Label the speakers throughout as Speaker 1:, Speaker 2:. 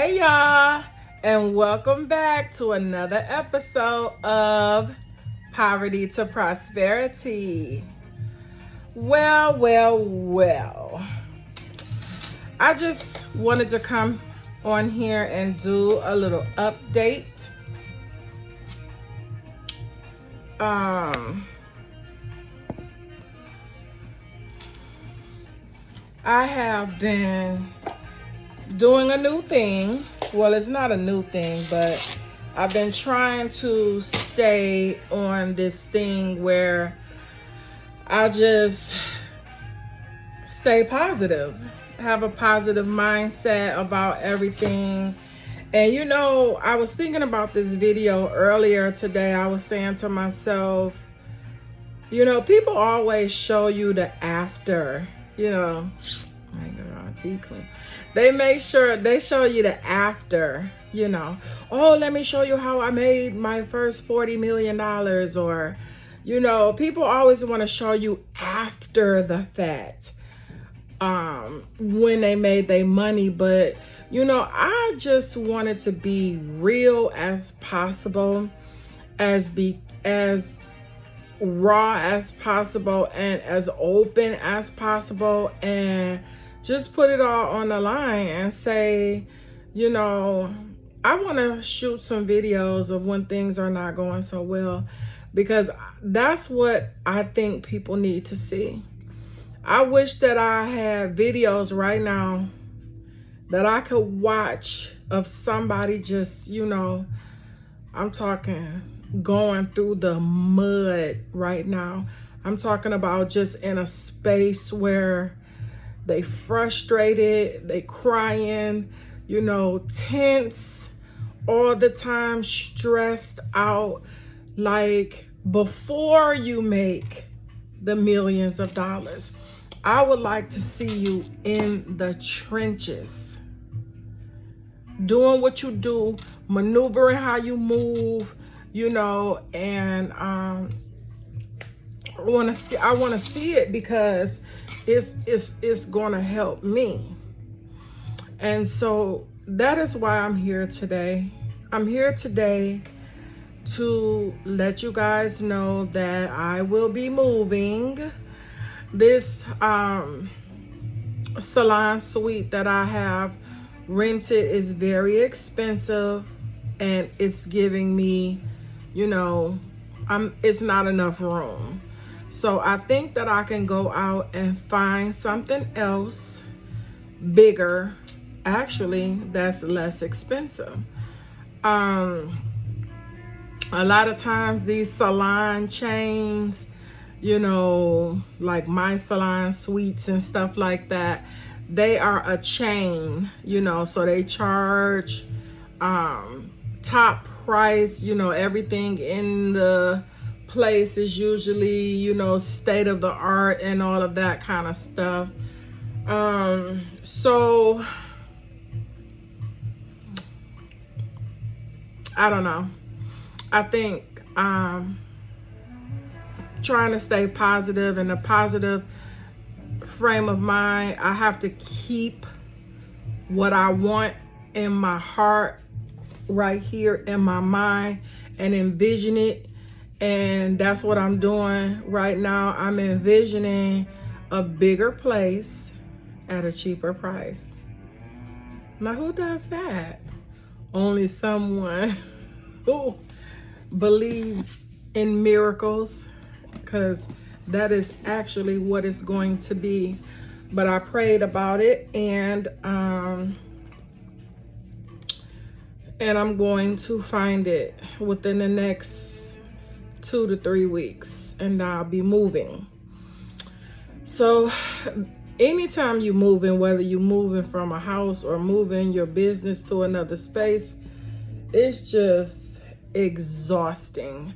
Speaker 1: Hey y'all, and welcome back to another episode of Poverty to Prosperity. Well. I just wanted to come on here and do a little update. I have been doing a new thing. Well, it's not a new thing, but I've been trying to stay on this thing where I just stay positive, have a positive mindset about everything. And I was thinking about this video earlier today. I was saying to myself, people always show you the after, my God, teeth clean. They show you the after, oh, let me show you how I made my first $40 million, or, people always want to show you after the fact, when they made their money. But, I just wanted to be real as possible, as raw as possible, and as open as possible, and just put it all on the line and say, I want to shoot some videos of when things are not going so well, because that's what I think people need to see. I wish that I had videos right now that I could watch of somebody just, I'm talking going through the mud right now. I'm talking about just in a space where they frustrated, they crying, tense all the time, stressed out. Like, before you make the millions of dollars, I would like to see you in the trenches, doing what you do, maneuvering how you move, and I want to see it, because it's going to help me. And so that is why I'm here today. I'm here today to let you guys know that I will be moving. This salon suite that I have rented is very expensive, and it's giving me, it's not enough room. So I think that I can go out and find something else bigger, actually, that's less expensive. A lot of times these salon chains, like My Salon Suites and stuff like that, they are a chain, so they charge top price. Everything in the place is usually, state of the art and all of that kind of stuff. So I don't know. I think trying to stay positive, in a positive frame of mind. I have to keep what I want in my heart, right here in my mind, and envision it. And that's what I'm doing right now. I'm envisioning a bigger place at a cheaper price. Now, who does that? Only someone who believes in miracles, because that is actually what it's going to be. But I prayed about it, and I'm going to find it within the next 2 to 3 weeks, and I'll be moving. So anytime you're moving, whether you're moving from a house or moving your business to another space, it's just exhausting,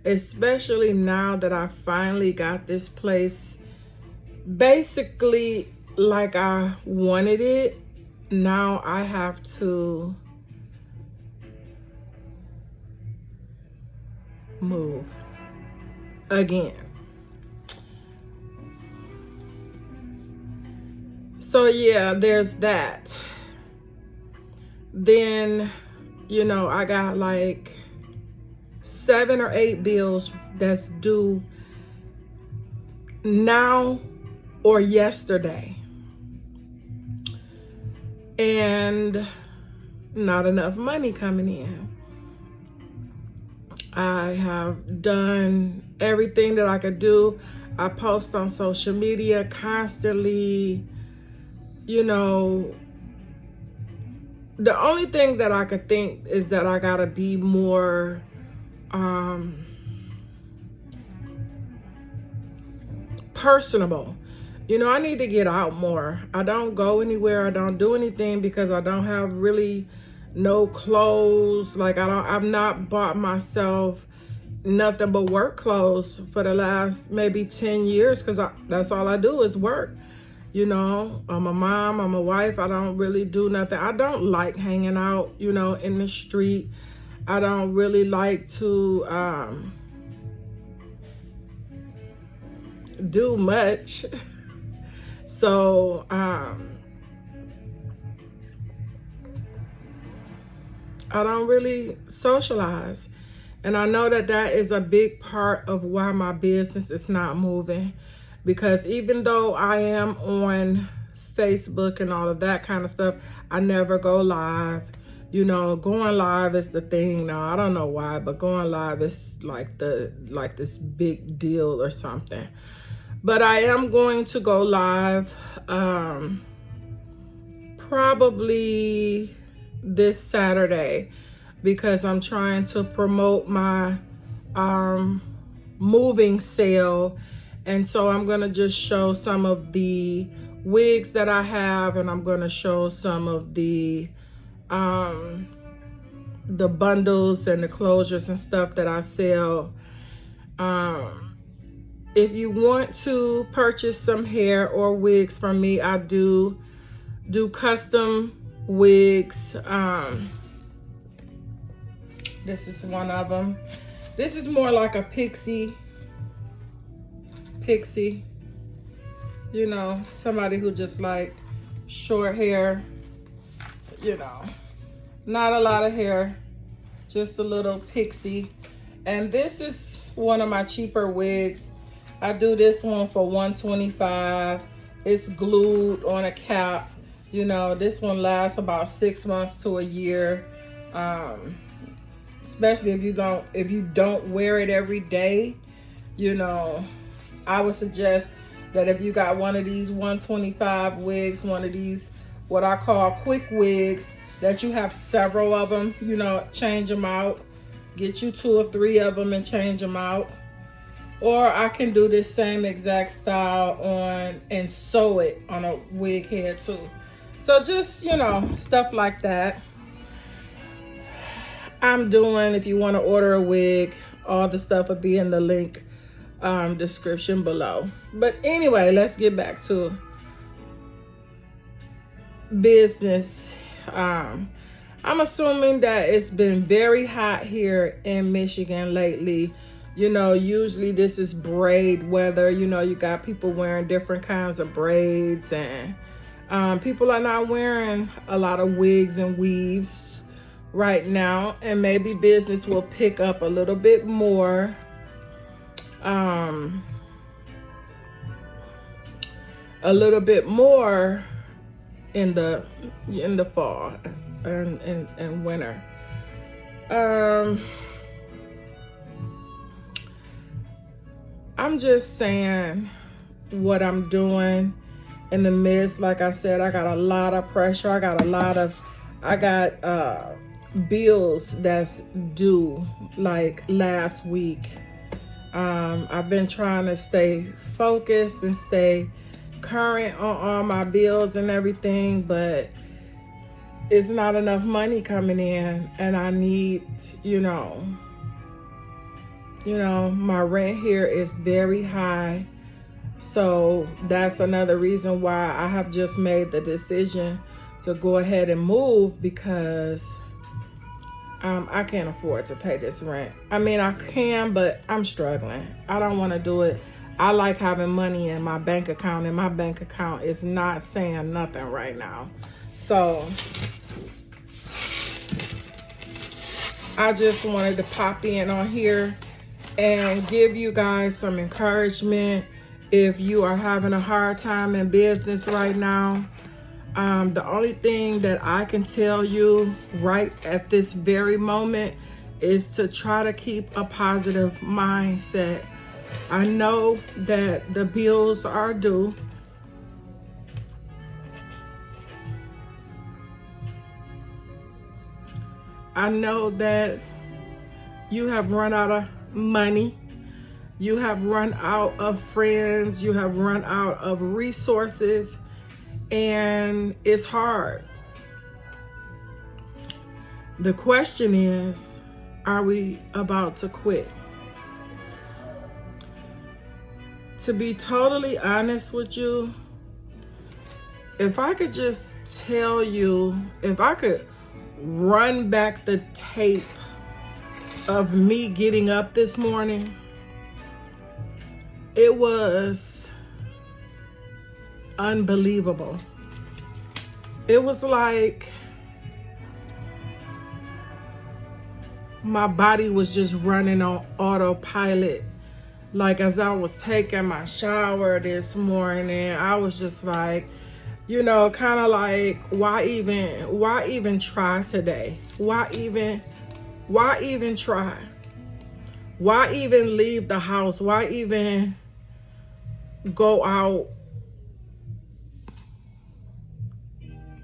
Speaker 1: especially now that I finally got this place basically like I wanted it. Now I have to move again. So yeah, there's that. then, you know, I got like 7 or 8 bills that's due now or yesterday. And not enough money coming in. I have done everything that I could do. I post on social media constantly. You know, the only thing that I could think is that I gotta be more personable. You know, I need to get out more. I don't go anywhere. I don't do anything because I don't have really no clothes. Like I've not bought myself nothing but work clothes for the last maybe 10 years because that's all I do is work. You know, I'm a mom, I'm a wife. I don't really do nothing. I don't like hanging out, you know, in the street. I don't really like to do much. So, I don't really socialize. And I know that that is a big part of why my business is not moving. Because even though I am on Facebook and all of that kind of stuff, I never go live. You know, going live is the thing now. I don't know why, but going live is like this big deal or something. But I am going to go live probably this Saturday because I'm trying to promote my moving sale. And so I'm going to just show some of the wigs that I have, and I'm going to show some of the bundles and the closures and stuff that I sell. If you want to purchase some hair or wigs from me, I do custom wigs. This is one of them. This is more like a pixie, you know, somebody who just like short hair, you know, not a lot of hair, just a little pixie. And this is one of my cheaper wigs. I do this one for $125. It's glued on a cap. You know, this one lasts about 6 months to a year. Especially if you don't wear it every day. You know, I would suggest that if you got one of these 125 wigs, one of these what I call quick wigs, that you have several of them, you know, change them out. Get you 2 or 3 of them and change them out. Or I can do this same exact style on and sew it on a wig head too. So just, you know, stuff like that. I'm doing, if you want to order a wig, all the stuff will be in the link description below. But anyway, let's get back to business. I'm assuming that it's been very hot here in Michigan lately. You know, usually this is braid weather. You know, you got people wearing different kinds of braids, and people are not wearing a lot of wigs and weaves right now, and maybe business will pick up a little bit more in the fall and winter. I'm just saying what I'm doing in the midst. Like I said, I got a lot of pressure. I got bills that's due like last week. I've been trying to stay focused and stay current on all my bills and everything, but it's not enough money coming in, and I need, you know, my rent here is very high. So that's another reason why I have just made the decision to go ahead and move, because I can't afford to pay this rent. I mean, I can, but I'm struggling. I don't want to do it. I like having money in my bank account, and my bank account is not saying nothing right now. So I just wanted to pop in on here and give you guys some encouragement if you are having a hard time in business right now. The only thing that I can tell you right at this very moment is to try to keep a positive mindset. I know that the bills are due. I know that you have run out of money. You have run out of friends. You have run out of resources. And it's hard. The question is, are we about to quit? To be totally honest with you, if I could just tell you, if I could run back the tape of me getting up this morning, it was unbelievable. It was like my body was just running on autopilot. Like as I was taking my shower this morning, I was just like, you know, kind of like, why even try today? Why even try? Why even leave the house? Why even go out?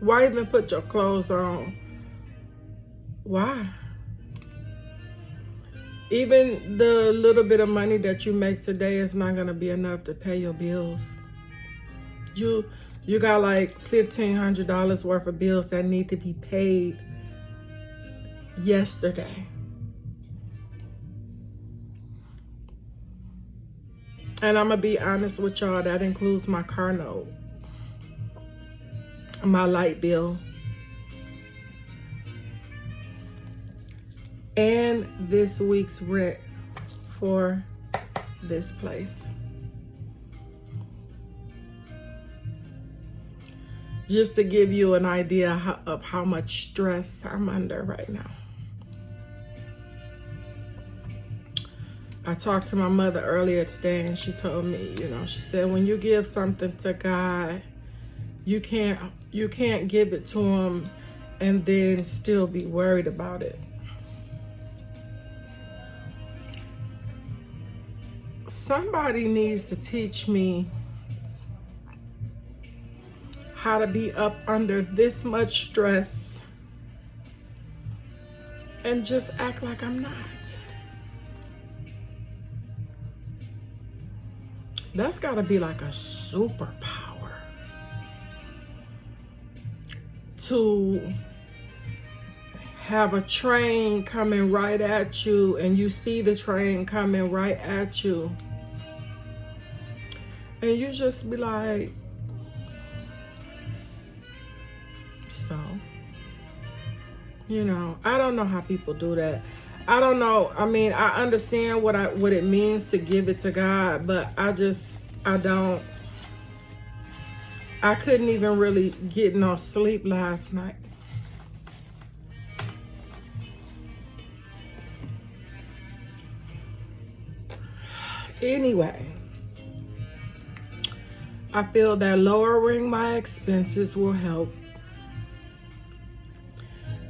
Speaker 1: Why even put your clothes on? Why? Even the little bit of money that you make today is not gonna be enough to pay your bills. You got like $1,500 worth of bills that need to be paid yesterday. And I'm gonna be honest with y'all, that includes my car note, my light bill, and this week's rent for this place. Just to give you an idea of how much stress I'm under right now. I talked to my mother earlier today and she told me, you know, she said, when you give something to God, you can't give it to him and then still be worried about it. Somebody needs to teach me how to be up under this much stress and just act like I'm not. That's gotta be like a superpower to have a train coming right at you and you see the train coming right at you and you just be like, so, you know, I don't know how people do that. I don't know. I mean, I understand what it means to give it to God, but I couldn't even really get no sleep last night. Anyway, I feel that lowering my expenses will help.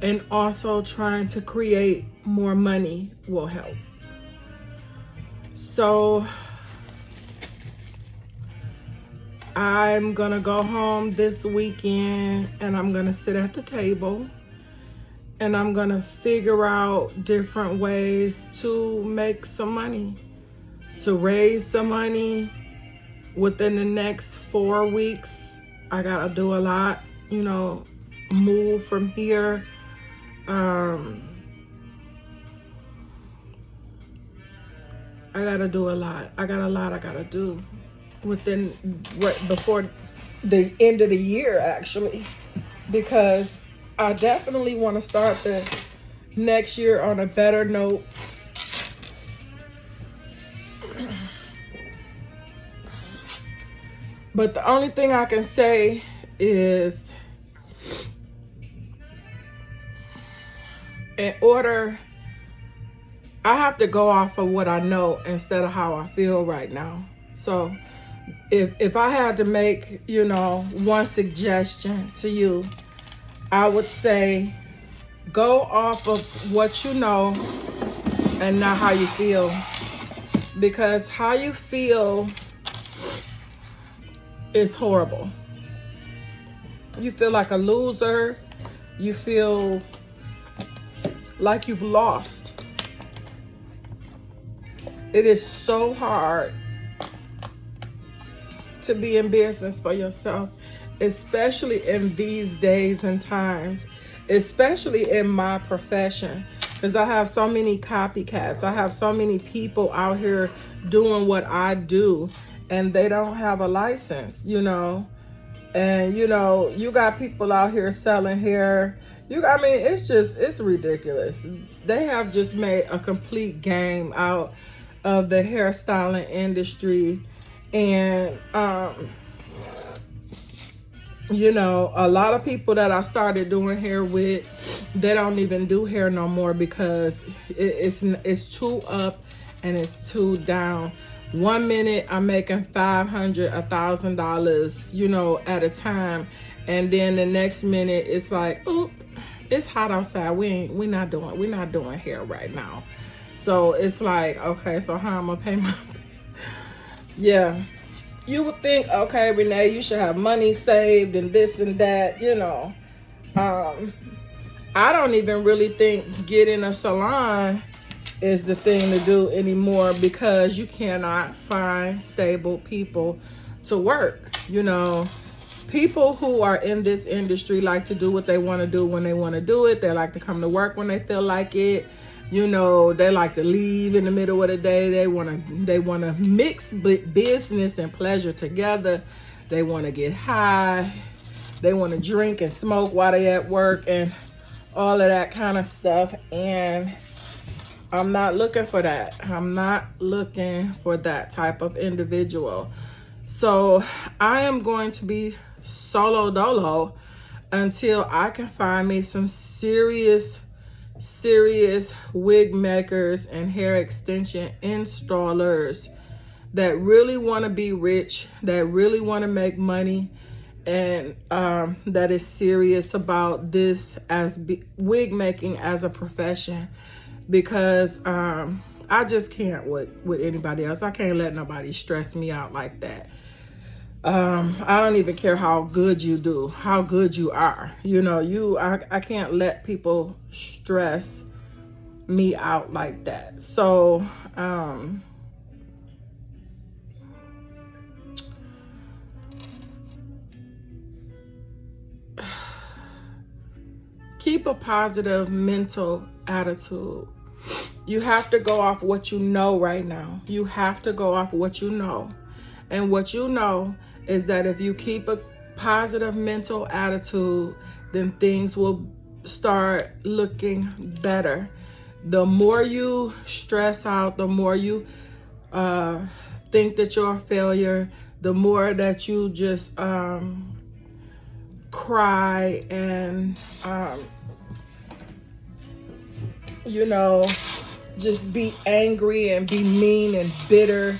Speaker 1: And also trying to create more money will help. So I'm gonna go home this weekend and I'm gonna sit at the table and I'm gonna figure out different ways to make some money, to raise some money within the next 4 weeks. I gotta do a lot, you know, move from here. I gotta do a lot. I got a lot I gotta do before the end of the year, actually, because I definitely want to start the next year on a better note. But the only thing I can say is, in order I have to go off of what I know instead of how I feel right now. So if I had to make, you know, one suggestion to you, I would say go off of what you know and not how you feel. Because how you feel is horrible. You feel like a loser. You feel like you've lost. It is so hard to be in business for yourself, especially in these days and times, especially in my profession, because I have so many copycats. I have so many people out here doing what I do, and they don't have a license, you know. And, you know, you got people out here selling hair. I mean, it's ridiculous. They have just made a complete game out of the hairstyling industry. And, you know, a lot of people that I started doing hair with, they don't even do hair no more because it's too up and it's too down. 1 minute I'm making $500, $1,000, you know, at a time, and then the next minute it's like, oh, it's hot outside. We're not doing hair right now. So it's like, okay, so how I'm gonna pay my bill? Yeah. You would think, okay, Renee, you should have money saved and this and that, you know. I don't even really think getting a salon is the thing to do anymore because you cannot find stable people to work. You know, people who are in this industry like to do what they want to do when they want to do it. They like to come to work when they feel like it. You know, they like to leave in the middle of the day. They want to mix business and pleasure together. They want to get high. They want to drink and smoke while they at work and all of that kind of stuff. And I'm not looking for that. I'm not looking for that type of individual. So I am going to be solo dolo until I can find me some serious wig makers and hair extension installers that really want to be rich, that really want to make money, and that is serious about this as wig making as a profession. Because I just can't with anybody else. I can't let nobody stress me out like that. I don't even care how good you do, how good you are. You know, I can't let people stress me out like that. So, keep a positive mental attitude. You have to go off what you know right now. You have to go off what you know. And what you know is that if you keep a positive mental attitude, then things will start looking better. The more you stress out, the more you think that you're a failure, the more that you just cry and, you know, just be angry and be mean and bitter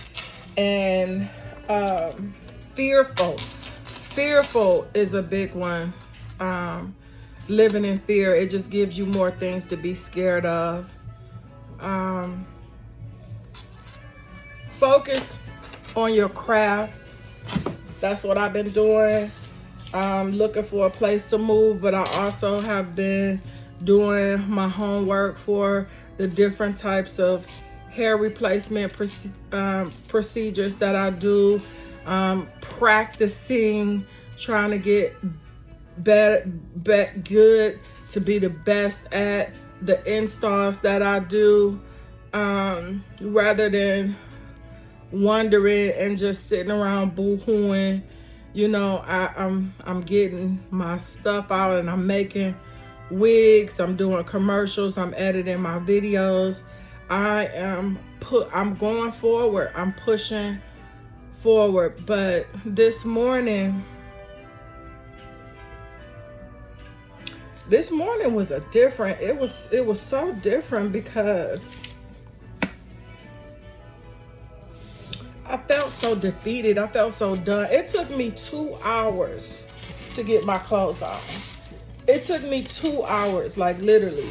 Speaker 1: and fearful. Fearful is a big one. Living in fear, it just gives you more things to be scared of. Focus on your craft. That's what I've been doing. I'm looking for a place to move, but I also have been doing my homework for the different types of hair replacement procedures that I do. Practicing, trying to get good to be the best at the installs that I do, rather than wondering and just sitting around boo-hooing. You know, I'm getting my stuff out and I'm making wigs, I'm doing commercials, I'm editing my videos. I'm going forward. I'm pushing forward. But this morning was it was so different because so defeated. I felt so done. It took me 2 hours to get my clothes on. It took me 2 hours, like literally,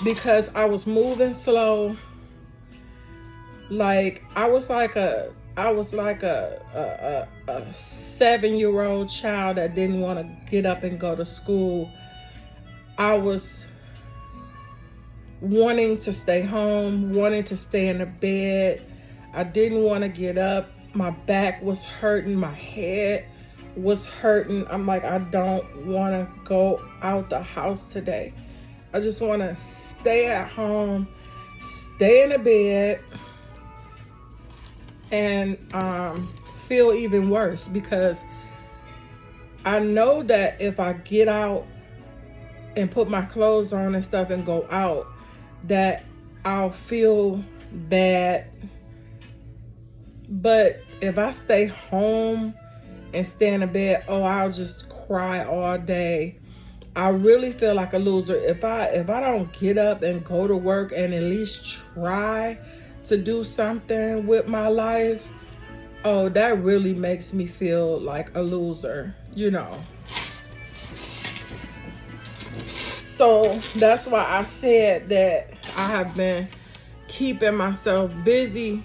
Speaker 1: because I was moving slow. Like I was like a 7-year-old child that didn't want to get up and go to school. I was wanting to stay home, wanting to stay in the bed. I didn't want to get up. My back was hurting. My head was hurting. I'm like, I don't want to go out the house today. I just want to stay at home, stay in the bed, and feel even worse, because I know that if I get out and put my clothes on and stuff and go out, that I'll feel bad. But if I stay home and stay in the bed, I'll just cry all day. I really feel like a loser if I don't get up and go to work and at least try to do something with my life. That really makes me feel like a loser, you know. So that's why I said that I have been keeping myself busy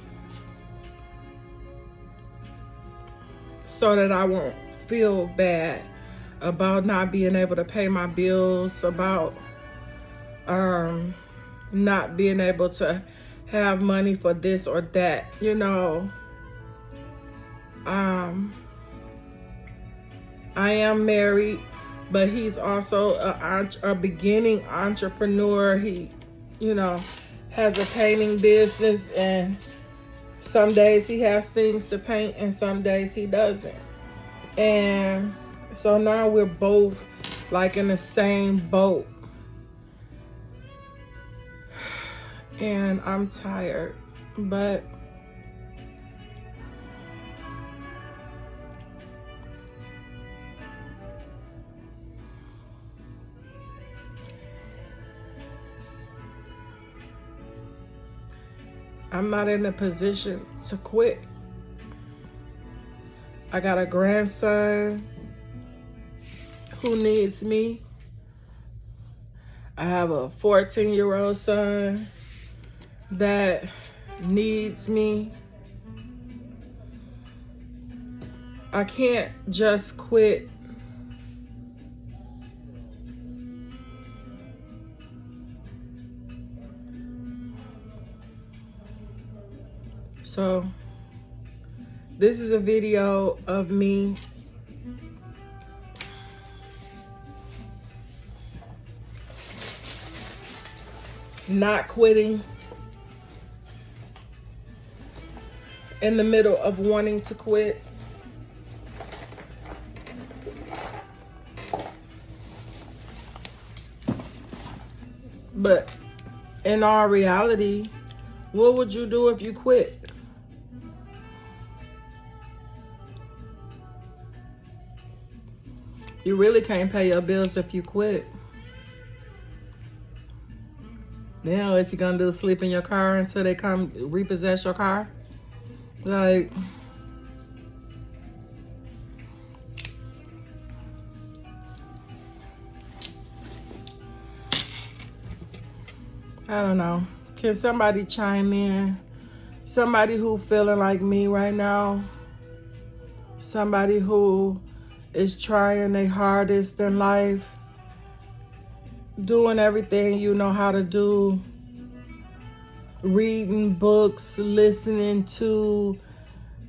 Speaker 1: so that I won't feel bad about not being able to pay my bills, about not being able to have money for this or that, you know. I am married, but he's also a beginning entrepreneur. He, you know, has a painting business, and some days he has things to paint and some days he doesn't. And so now we're both like in the same boat. And I'm tired, but I'm not in a position to quit. I got a grandson who needs me. I have a 14-year-old son that needs me. I can't just quit. So this is a video of me not quitting in the middle of wanting to quit. But in all reality, what would you do if you quit? You really can't pay your bills if you quit. Then what you gonna do, sleep in your car until they come repossess your car? Like, I don't know. Can somebody chime in? Somebody who feeling like me right now. Somebody who is trying their hardest in life. Doing everything you know how to do. Reading books, listening to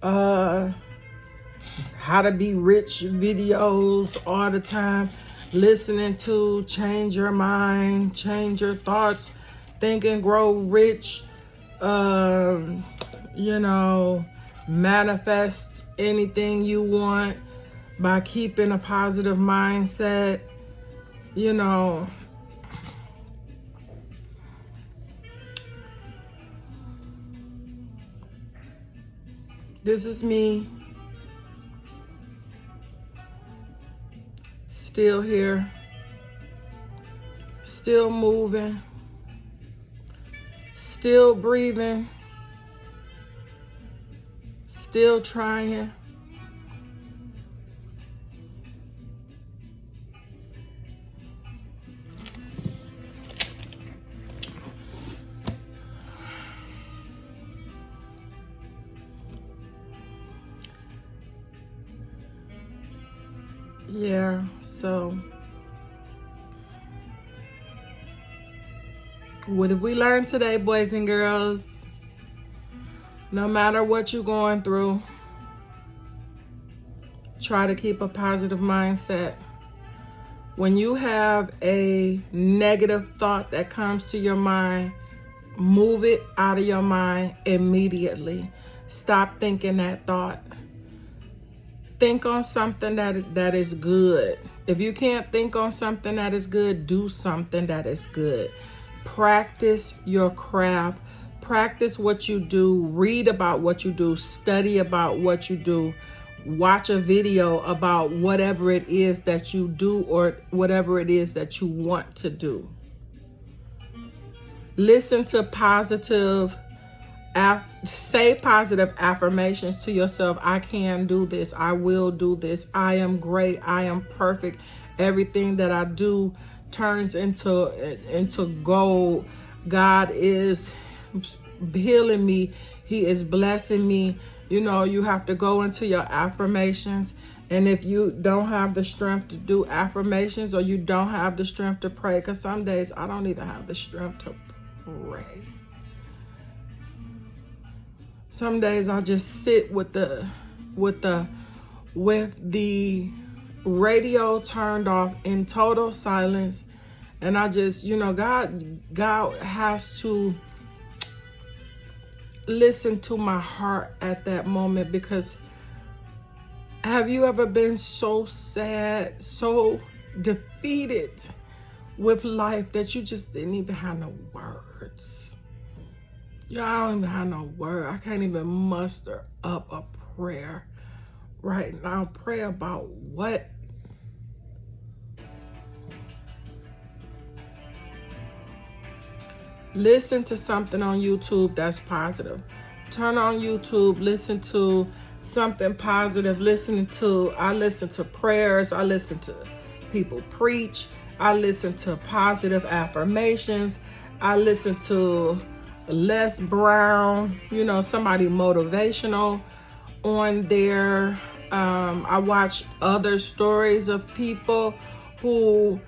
Speaker 1: how to be rich videos all the time. Listening to Change Your Mind, Change Your Thoughts, Think and Grow Rich. You know, manifest anything you want by keeping a positive mindset. You know, this is me, still here, still moving, still breathing, still trying. Yeah, so what have we learned today, boys and girls? No matter what you're going through, try to keep a positive mindset. When you have a negative thought that comes to your mind, move it out of your mind immediately. Stop thinking that thought. Think on something that is good. If you can't think on something that is good, do something that is good. Practice your craft. Practice what you do. Read about what you do. Study about what you do. Watch a video about whatever it is that you do or whatever it is that you want to do. Listen to positive, say positive affirmations to yourself. I can do this. I will do this. I am great. I am perfect. Everything that I do turns into gold. God is healing me. He is blessing me. You know, you have to go into your affirmations. And if you don't have the strength to do affirmations, or you don't have the strength to pray, because some days I don't even have the strength to pray. Some days I just sit with the radio turned off in total silence, and I just, you know, God has to listen to my heart at that moment. Because have you ever been so sad, so defeated with life that you just didn't even have no words? Yeah, I don't even have no word. I can't even muster up a prayer right now. Pray about what? Listen to something on YouTube that's positive. Turn on YouTube, listen to something positive. I listen to prayers. I listen to people preach. I listen to positive affirmations. I listen to Les Brown, you know, somebody motivational on there. I watch other stories of people who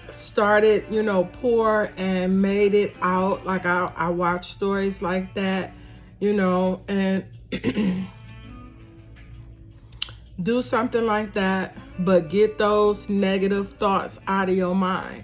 Speaker 1: started, you know, poor and made it out. Like I watch stories like that, you know, and do something like that, but get those negative thoughts out of your mind.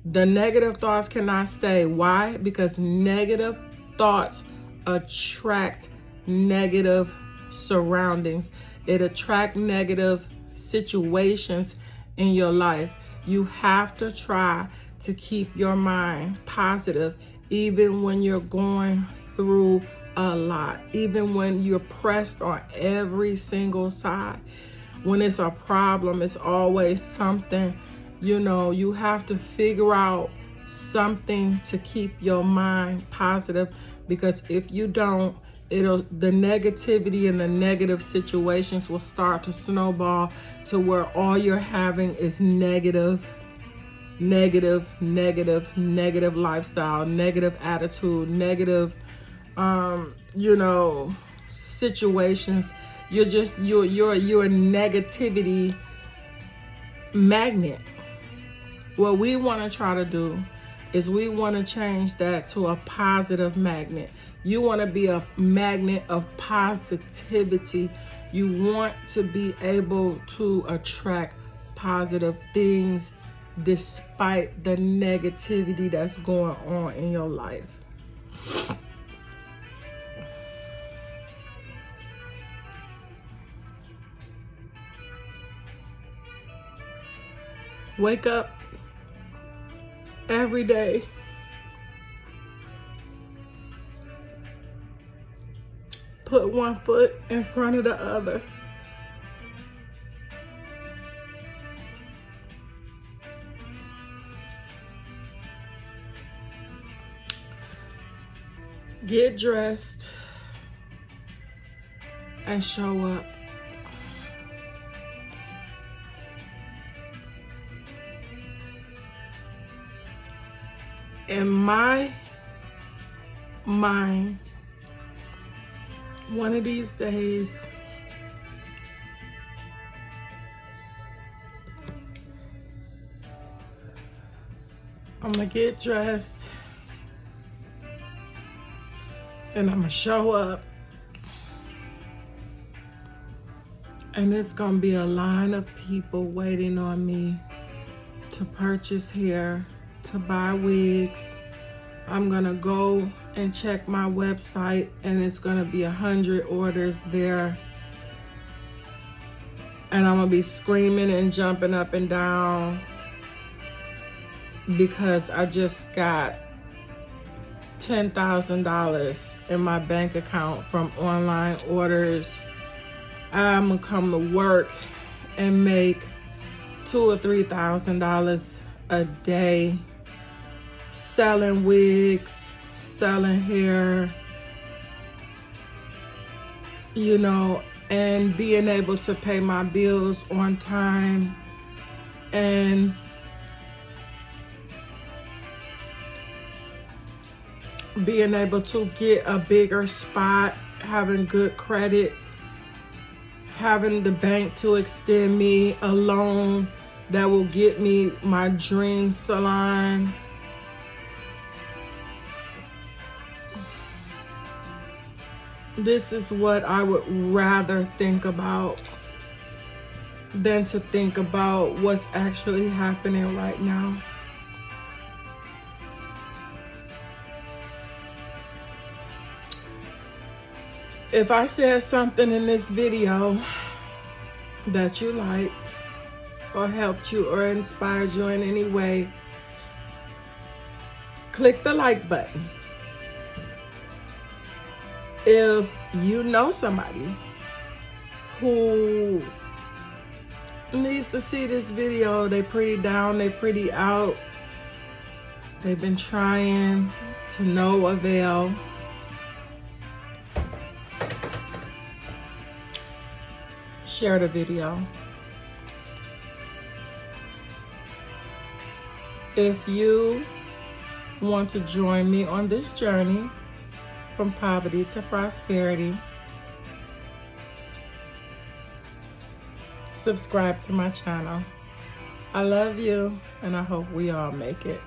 Speaker 1: The negative thoughts cannot stay. Why? Because negative thoughts attract negative surroundings. It attracts negative situations in your life. You have to try to keep your mind positive, even when you're going through a lot, even when you're pressed on every single side. When it's a problem, it's always something, you know, you have to figure out something to keep your mind positive. Because if you don't, the negativity and the negative situations will start to snowball to where all you're having is negative lifestyle, negative attitude, negative you know, situations. You're a negativity magnet. What we want to try to do is we want to change that to a positive magnet. You want to be a magnet of positivity. You want to be able to attract positive things despite the negativity that's going on in your life. Wake up every day. Put one foot in front of the other. Get dressed and show up. In my mind, one of these days, I'm gonna get dressed and I'm gonna show up, and it's gonna be a line of people waiting on me to purchase hair, to buy wigs. I'm gonna go and check my website and it's gonna be 100 orders there. And I'm gonna be screaming and jumping up and down because I just got $10,000 in my bank account from online orders. I'm gonna come to work and make $2,000 or $3,000 a day selling wigs, selling hair, you know, and being able to pay my bills on time, and being able to get a bigger spot, having good credit, having the bank to extend me a loan that will get me my dream salon. This is what I would rather think about than to think about what's actually happening right now. If I said something in this video that you liked or helped you or inspired you in any way, click the like button. If you know somebody who needs to see this video, they pretty down, they pretty out, they've been trying to no avail, share the video. If you want to join me on this journey from poverty to prosperity, subscribe to my channel. I love you, and I hope we all make it.